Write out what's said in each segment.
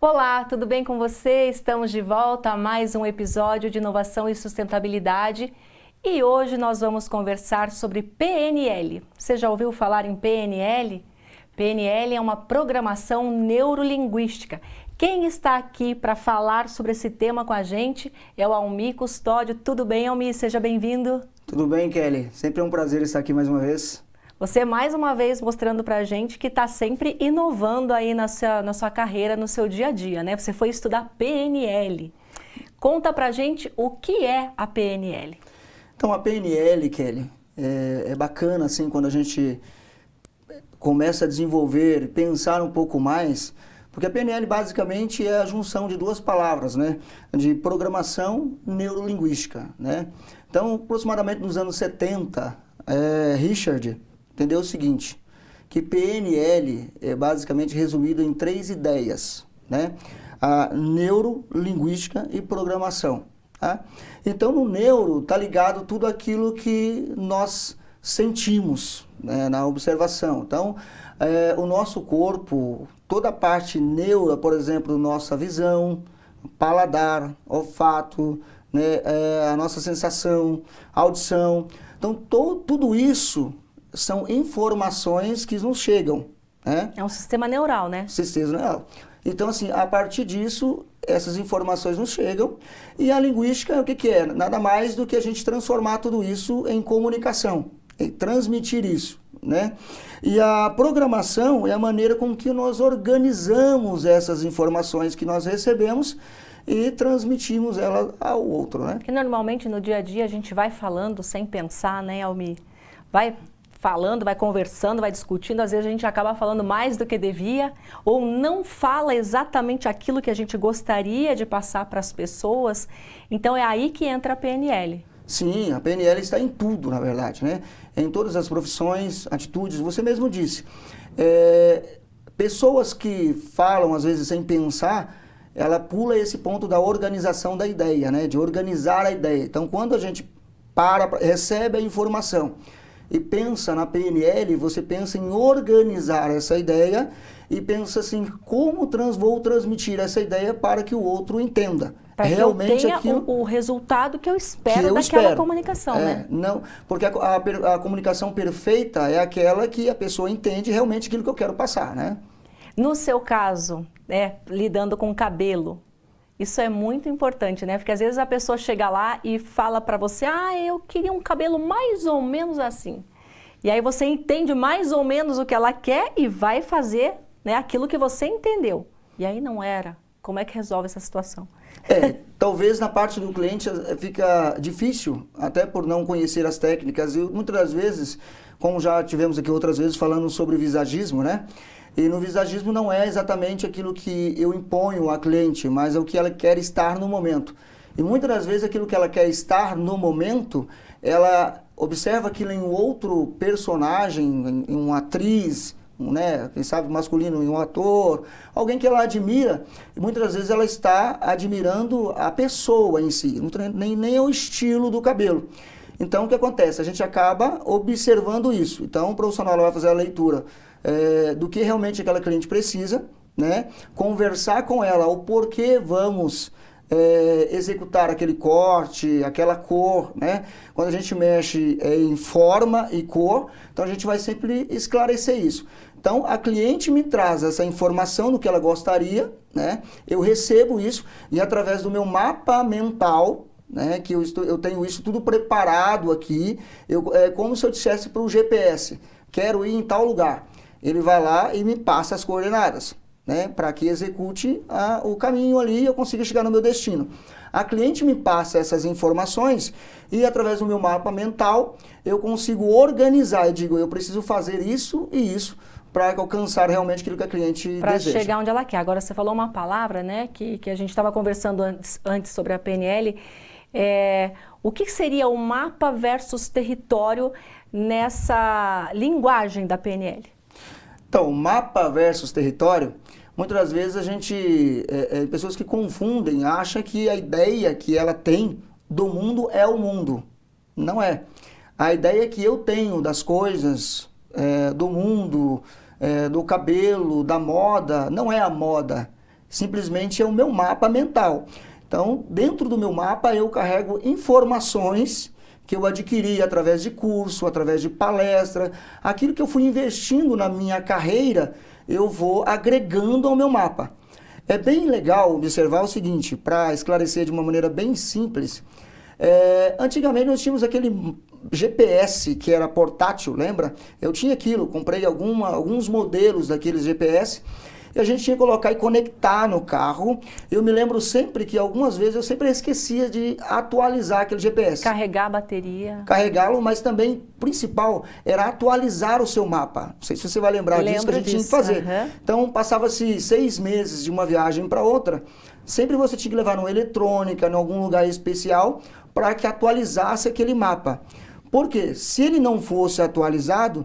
Olá, tudo bem com você? Estamos de volta a mais um episódio de Inovação e Sustentabilidade e hoje nós vamos conversar sobre PNL. Você já ouviu falar em PNL? PNL é uma programação neurolinguística. Quem está aqui para falar sobre esse tema com a gente é o Almir Custódio. Tudo bem, Almir? Seja bem-vindo. Tudo bem, Kelly? Sempre é um prazer estar aqui mais uma vez. Você mais uma vez mostrando pra gente que está sempre inovando aí na sua carreira, no seu dia a dia, né? Você foi estudar PNL. Conta pra gente o que é a PNL. Então, a PNL, Kelly, é bacana, assim, quando a gente começa a desenvolver, pensar um pouco mais, porque a PNL basicamente é a junção de duas palavras, né? De programação neurolinguística, né? Então, aproximadamente nos anos 70, Richard entendeu o seguinte, que PNL é basicamente resumido em três ideias, né? A neurolinguística e programação, tá? Então, no neuro está ligado tudo aquilo que nós sentimos, né, na observação. Então, o nosso corpo, toda a parte neura, por exemplo, nossa visão, paladar, olfato, né, a nossa sensação, audição. Então, tudo isso são informações que nos chegam, né? É um sistema neural, né? Sistema neural. Então, assim, a partir disso, essas informações nos chegam e a linguística, o que é? Nada mais do que a gente transformar tudo isso em comunicação, em transmitir isso, né? E a programação é a maneira com que nós organizamos essas informações que nós recebemos e transmitimos ela ao outro, né? Porque normalmente no dia a dia a gente vai falando sem pensar, né, Almir? Vai falando, vai conversando, vai discutindo, às vezes a gente acaba falando mais do que devia ou não fala exatamente aquilo que a gente gostaria de passar para as pessoas. Então é aí que entra a PNL. Sim, a PNL está em tudo, na verdade, né? Em todas as profissões, atitudes, você mesmo disse. Pessoas que falam, às vezes, sem pensar, ela pula esse ponto da organização da ideia, né? De organizar a ideia. Então, quando a gente recebe a informação e pensa na PNL, você pensa em organizar essa ideia e pensa assim, como vou transmitir essa ideia para que o outro entenda. Para realmente que eu tenha aquilo o resultado que eu espero daquela comunicação, né? Não, porque a comunicação perfeita é aquela que a pessoa entende realmente aquilo que eu quero passar, né? No seu caso, lidando com cabelo, isso é muito importante, né? Porque às vezes a pessoa chega lá e fala para você, eu queria um cabelo mais ou menos assim. E aí você entende mais ou menos o que ela quer e vai fazer, né, aquilo que você entendeu. E aí não era. Como é que resolve essa situação? Talvez na parte do cliente fica difícil, até por não conhecer as técnicas. E muitas das vezes, como já tivemos aqui outras vezes falando sobre visagismo, né? E no visagismo não é exatamente aquilo que eu imponho à cliente, mas é o que ela quer estar no momento. E muitas das vezes aquilo que ela quer estar no momento, ela observa aquilo em outro personagem, em uma atriz, né, quem sabe masculino, em um ator, alguém que ela admira, e muitas das vezes ela está admirando a pessoa em si, nem o estilo do cabelo. Então, o que acontece? A gente acaba observando isso. Então, o profissional vai fazer a leitura do que realmente aquela cliente precisa, né? Conversar com ela o porquê vamos executar aquele corte, aquela cor, né? Quando a gente mexe em forma e cor, então a gente vai sempre esclarecer isso. Então, a cliente me traz essa informação do que ela gostaria, né? Eu recebo isso e através do meu mapa mental, né, que eu tenho isso tudo preparado aqui, é como se eu dissesse para o GPS, quero ir em tal lugar. Ele vai lá e me passa as coordenadas, né, para que execute o caminho ali e eu consiga chegar no meu destino. A cliente me passa essas informações e através do meu mapa mental eu consigo organizar. Eu digo, eu preciso fazer isso e isso para alcançar realmente aquilo que a cliente deseja. Para chegar onde ela quer. Agora, você falou uma palavra, né, que a gente estava conversando antes sobre a PNL. O que seria o mapa versus território nessa linguagem da PNL? Então, mapa versus território, muitas das vezes a gente, pessoas que confundem, acham que a ideia que ela tem do mundo é o mundo. Não é. A ideia que eu tenho das coisas, do mundo, do cabelo, da moda, não é a moda. simplesmente é o meu mapa mental. Então, dentro do meu mapa, eu carrego informações que eu adquiri através de curso, através de palestra, aquilo que eu fui investindo na minha carreira, eu vou agregando ao meu mapa. É bem legal observar o seguinte, para esclarecer de uma maneira bem simples, antigamente nós tínhamos aquele GPS que era portátil, lembra? Eu tinha aquilo, comprei alguns modelos daqueles GPS, e a gente tinha que colocar e conectar no carro. Eu me lembro sempre que algumas vezes eu sempre esquecia de atualizar aquele GPS. Carregar a bateria. Carregá-lo, mas também, principal, era atualizar o seu mapa. Não sei se você vai lembrar disso, que a gente tinha que fazer. Então, passava-se 6 meses de uma viagem para outra, sempre você tinha que levar numa eletrônica, em algum lugar especial, para que atualizasse aquele mapa. Por quê? Se ele não fosse atualizado,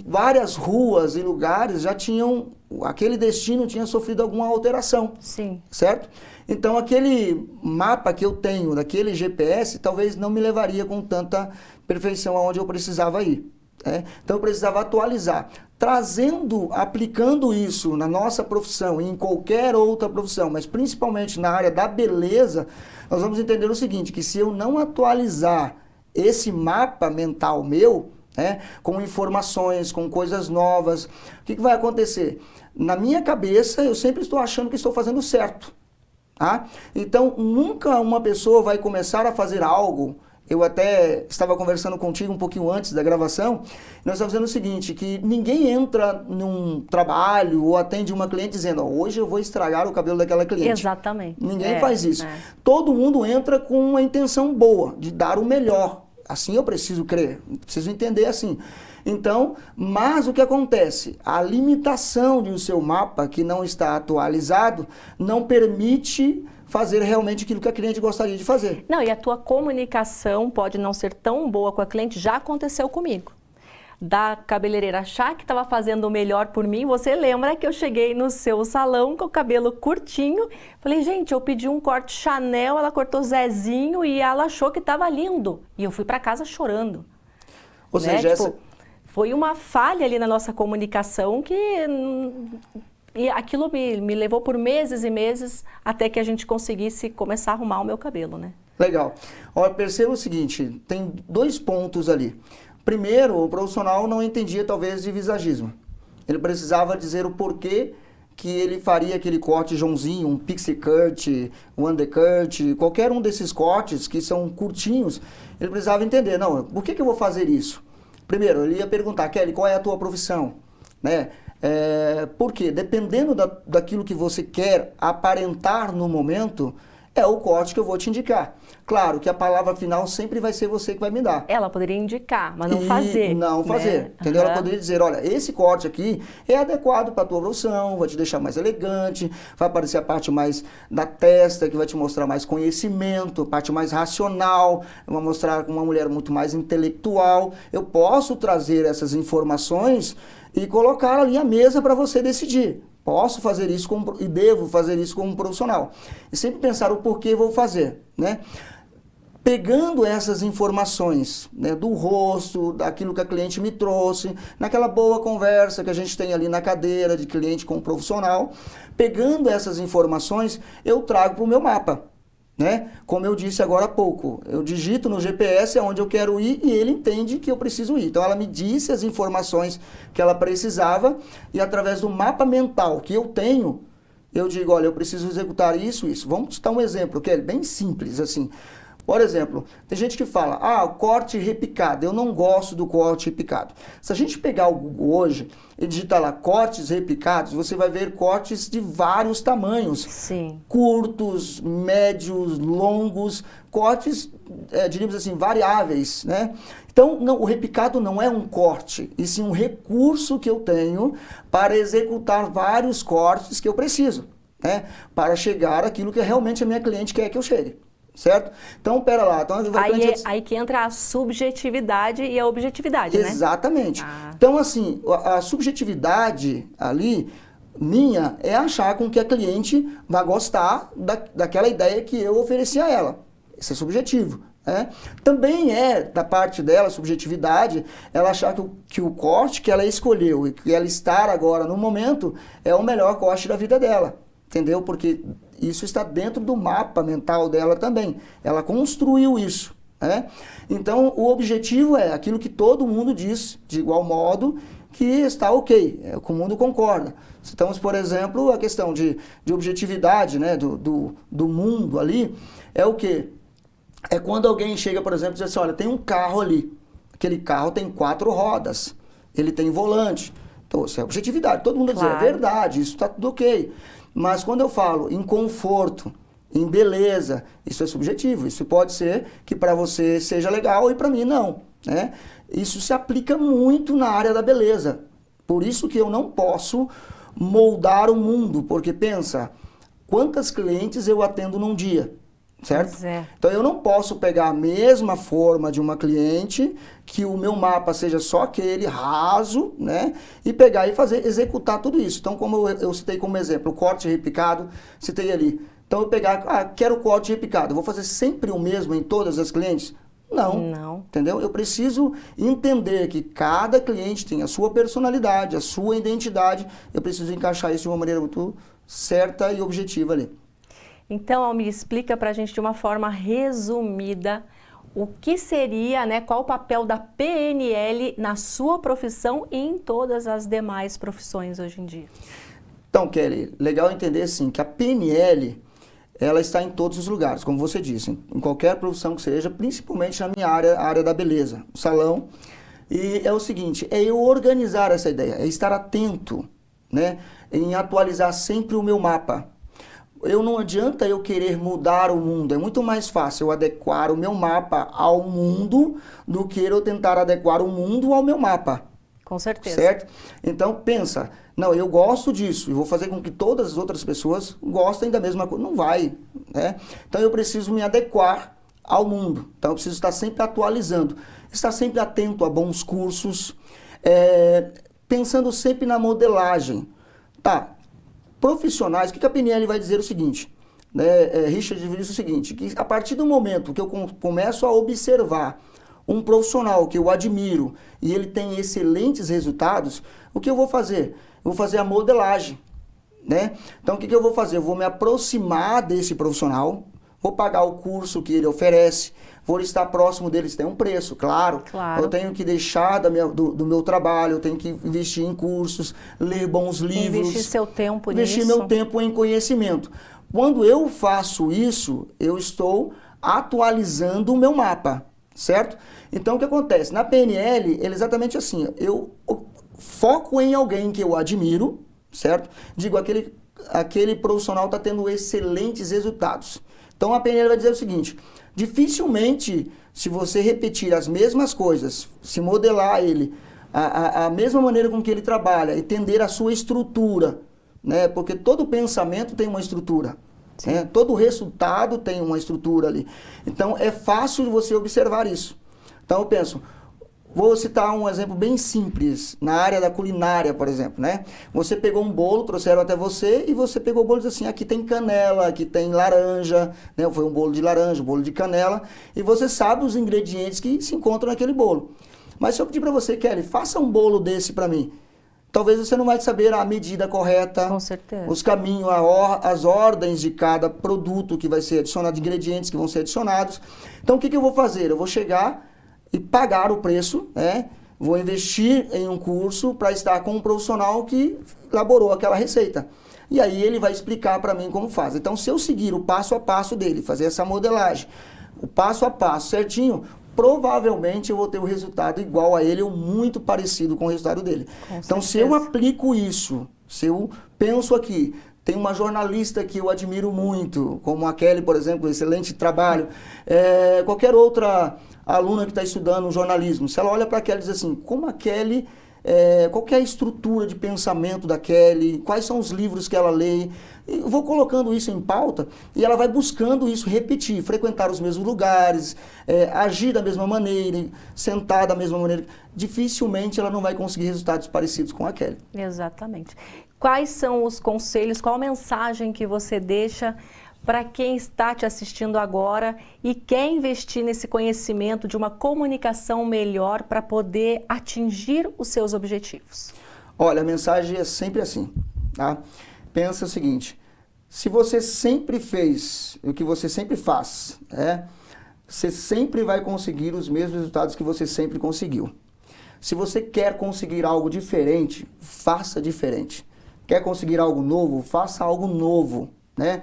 várias ruas e lugares já tinham, aquele destino tinha sofrido alguma alteração. Sim. Certo? Então, aquele mapa que eu tenho daquele GPS, talvez não me levaria com tanta perfeição aonde eu precisava ir. Então, eu precisava atualizar. Aplicando isso na nossa profissão e em qualquer outra profissão, mas principalmente na área da beleza, nós vamos entender o seguinte, que se eu não atualizar esse mapa mental meu, com informações, com coisas novas, o que vai acontecer? Na minha cabeça, eu sempre estou achando que estou fazendo certo. Tá? Então, nunca uma pessoa vai começar a fazer algo. Eu até estava conversando contigo um pouquinho antes da gravação, nós estávamos dizendo o seguinte, que ninguém entra num trabalho ou atende uma cliente dizendo, hoje eu vou estragar o cabelo daquela cliente. Exatamente. Ninguém faz isso. Todo mundo entra com uma intenção boa, de dar o melhor. Assim eu preciso crer, preciso entender assim. Então, mas o que acontece? A limitação de o seu mapa, que não está atualizado, não permite fazer realmente aquilo que a cliente gostaria de fazer. Não, e a tua comunicação pode não ser tão boa com a cliente, já aconteceu comigo. Da cabeleireira achar que estava fazendo o melhor por mim, você lembra que eu cheguei no seu salão com o cabelo curtinho, falei, gente, eu pedi um corte Chanel, ela cortou Zezinho e ela achou que estava lindo. E eu fui para casa chorando. Ou seja, foi uma falha ali na nossa comunicação que... E aquilo me levou por meses e meses até que a gente conseguisse começar a arrumar o meu cabelo, né? Legal. Olha, perceba o seguinte, tem 2 pontos ali. Primeiro, o profissional não entendia talvez de visagismo. Ele precisava dizer o porquê que ele faria aquele corte Joãozinho, um pixie cut, um undercut, qualquer um desses cortes que são curtinhos, ele precisava entender, não, por que eu vou fazer isso? Primeiro, ele ia perguntar, Kelly, qual é a tua profissão? Porque dependendo daquilo que você quer aparentar no momento, é o corte que eu vou te indicar. Claro que a palavra final sempre vai ser você que vai me dar. Ela poderia indicar, mas não fazer. Não fazer, entendeu? Ela poderia dizer, olha, esse corte aqui é adequado para a tua profissão, vai te deixar mais elegante, vai aparecer a parte mais da testa, que vai te mostrar mais conhecimento, a parte mais racional, vai mostrar uma mulher muito mais intelectual. Eu posso trazer essas informações e colocar ali à mesa para você decidir. Posso fazer isso e devo fazer isso como profissional. E sempre pensar o porquê vou fazer, né? Pegando essas informações, né, do rosto, daquilo que a cliente me trouxe, naquela boa conversa que a gente tem ali na cadeira de cliente com o profissional, pegando essas informações, eu trago para o meu mapa. Né? Como eu disse agora há pouco, eu digito no GPS aonde eu quero ir e ele entende que eu preciso ir. Então ela me disse as informações que ela precisava e através do mapa mental que eu tenho, eu digo, olha, eu preciso executar isso. Vamos citar um exemplo que é bem simples assim. Por exemplo, tem gente que fala, corte repicado, eu não gosto do corte repicado. Se a gente pegar o Google hoje e digitar lá cortes repicados, você vai ver cortes de vários tamanhos. Sim. Curtos, médios, longos, cortes, diríamos assim, variáveis, né? Então, o repicado não é um corte, e sim um recurso que eu tenho para executar vários cortes que eu preciso, né? Para chegar àquilo que realmente a minha cliente quer que eu chegue. Certo? Então, pera lá. Então, aí que entra a subjetividade e a objetividade, né? Exatamente. Então, assim, a subjetividade ali, minha, é achar com que a cliente vai gostar daquela ideia que eu ofereci a ela. Isso é subjetivo. Né? Também é, da parte dela, subjetividade, ela achar que o corte que ela escolheu e que ela estar agora no momento é o melhor corte da vida dela. entendeu? Porque isso está dentro do mapa mental dela também. Ela construiu isso, né? Então, o objetivo é aquilo que todo mundo diz, de igual modo, que está ok, que o mundo concorda. Estamos, por exemplo, a questão de objetividade, né, do mundo ali, é o quê? É quando alguém chega, por exemplo, e diz assim, olha, tem um carro ali, aquele carro tem 4 rodas, ele tem volante. Então, isso é objetividade. Todo mundo Claro. diz, é verdade, isso está tudo ok. Mas quando eu falo em conforto, em beleza, isso é subjetivo. Isso pode ser que para você seja legal e para mim não, né? Isso se aplica muito na área da beleza. Por isso que eu não posso moldar o mundo, porque pensa, quantas clientes eu atendo num dia, certo? Pois é. Então eu não posso pegar a mesma forma de uma cliente, que o meu mapa seja só aquele raso, né? E pegar e executar tudo isso. Então, como eu citei como exemplo, o corte repicado, citei ali. Então eu pegar, quero corte repicado, vou fazer sempre o mesmo em todas as clientes? Não. Entendeu? Eu preciso entender que cada cliente tem a sua personalidade, a sua identidade. Eu preciso encaixar isso de uma maneira muito certa e objetiva ali. Então, Almir, explica para a gente de uma forma resumida o que seria, né, qual o papel da PNL na sua profissão e em todas as demais profissões hoje em dia. Então, Kelly, legal entender assim que a PNL ela está em todos os lugares, como você disse, em qualquer profissão que seja, principalmente na minha área, a área da beleza, o salão. E é o seguinte, é eu organizar essa ideia, é estar atento, né, em atualizar sempre o meu mapa. Não adianta eu querer mudar o mundo, é muito mais fácil eu adequar o meu mapa ao mundo do que eu tentar adequar o mundo ao meu mapa. Com certeza. Certo? Então pensa, não, eu gosto disso e vou fazer com que todas as outras pessoas gostem da mesma coisa. Não vai, né? Então eu preciso me adequar ao mundo. Então eu preciso estar sempre atualizando, estar sempre atento a bons cursos, pensando sempre na modelagem. Tá, profissionais, o que a PNL vai dizer o seguinte, né? Richard diz o seguinte, que a partir do momento que eu começo a observar um profissional que eu admiro e ele tem excelentes resultados, o que eu vou fazer? Eu vou fazer a modelagem, né? Então, o que eu vou fazer? Eu vou me aproximar desse profissional, vou pagar o curso que ele oferece, vou estar próximo dele, se tem um preço, claro. Eu tenho que deixar do meu trabalho, eu tenho que investir em cursos, ler bons livros. Investir seu tempo nisso. Investir meu tempo em conhecimento. Quando eu faço isso, eu estou atualizando o meu mapa. Certo? Então, o que acontece? Na PNL, é exatamente assim, eu foco em alguém que eu admiro, certo? Digo, aquele profissional está tendo excelentes resultados. Então, a PNL vai dizer o seguinte, dificilmente, se você repetir as mesmas coisas, se modelar ele, a mesma maneira com que ele trabalha, entender a sua estrutura, né? Porque todo pensamento tem uma estrutura. Todo resultado tem uma estrutura ali. Então, é fácil de você observar isso. Então, eu penso, vou citar um exemplo bem simples, na área da culinária, por exemplo, né? Você pegou um bolo, trouxeram até você, e você pegou o bolo e disse assim, aqui tem canela, aqui tem laranja, né? Foi um bolo de laranja, um bolo de canela, e você sabe os ingredientes que se encontram naquele bolo. Mas se eu pedir para você, Kelly, faça um bolo desse para mim, talvez você não vai saber a medida correta, com certeza, os caminhos, as ordens de cada produto que vai ser adicionado, ingredientes que vão ser adicionados. Então, o que eu vou fazer? Eu vou chegar e pagar o preço, né? Vou investir em um curso para estar com um profissional que elaborou aquela receita. E aí ele vai explicar para mim como faz. Então, se eu seguir o passo a passo dele, fazer essa modelagem, o passo a passo certinho, provavelmente eu vou ter o resultado igual a ele ou muito parecido com o resultado dele. Então, se eu aplico isso, se eu penso aqui, tem uma jornalista que eu admiro muito, como a Kelly, por exemplo, excelente trabalho, qualquer outra aluna que está estudando jornalismo, se ela olha para a Kelly e diz assim, como a Kelly, qual que é a estrutura de pensamento da Kelly, quais são os livros que ela lê, eu vou colocando isso em pauta e ela vai buscando isso, repetir, frequentar os mesmos lugares, agir da mesma maneira, sentar da mesma maneira. Dificilmente ela não vai conseguir resultados parecidos com a Kelly. Exatamente. Quais são os conselhos, qual a mensagem que você deixa para quem está te assistindo agora e quer investir nesse conhecimento de uma comunicação melhor para poder atingir os seus objetivos? Olha, a mensagem é sempre assim, tá? Pensa o seguinte, Se você sempre fez o que você sempre faz, você sempre vai conseguir os mesmos resultados que você sempre conseguiu. Se você quer conseguir algo diferente, faça diferente. Quer conseguir algo novo? Faça algo novo, né?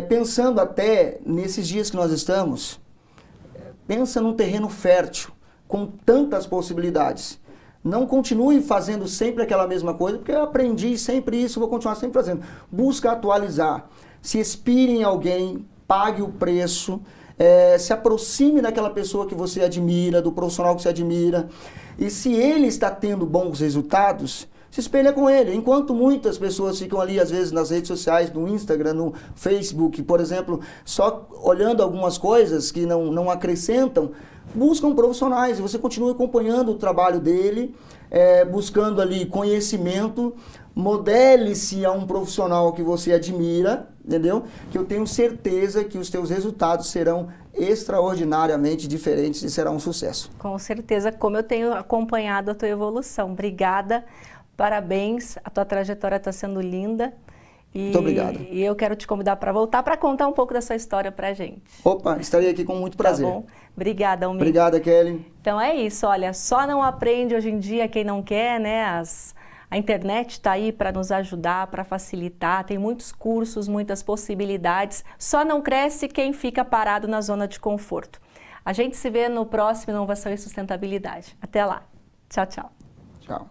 Pensando até nesses dias que nós estamos, pensa num terreno fértil, com tantas possibilidades. Não continue fazendo sempre aquela mesma coisa, porque eu aprendi sempre isso, vou continuar sempre fazendo. Busca atualizar, se inspire em alguém, pague o preço, se aproxime daquela pessoa que você admira, do profissional que você admira. E se ele está tendo bons resultados, se espelha com ele. Enquanto muitas pessoas ficam ali, às vezes, nas redes sociais, no Instagram, no Facebook, por exemplo, só olhando algumas coisas que não acrescentam, buscam profissionais e você continua acompanhando o trabalho dele, buscando ali conhecimento, modele-se a um profissional que você admira, entendeu? Que eu tenho certeza que os teus resultados serão extraordinariamente diferentes e será um sucesso. Com certeza, como eu tenho acompanhado a tua evolução. Obrigada, parabéns, a tua trajetória está sendo linda. Muito obrigado. E eu quero te convidar para voltar para contar um pouco da sua história para a gente. Opa, estarei aqui com muito prazer. Tá bom? Obrigada, Almir. Obrigada, Kelly. Então é isso, olha, só não aprende hoje em dia quem não quer, né? A internet está aí para nos ajudar, para facilitar, tem muitos cursos, muitas possibilidades, só não cresce quem fica parado na zona de conforto. A gente se vê no próximo Inovação e Sustentabilidade. Até lá. Tchau, tchau. Tchau.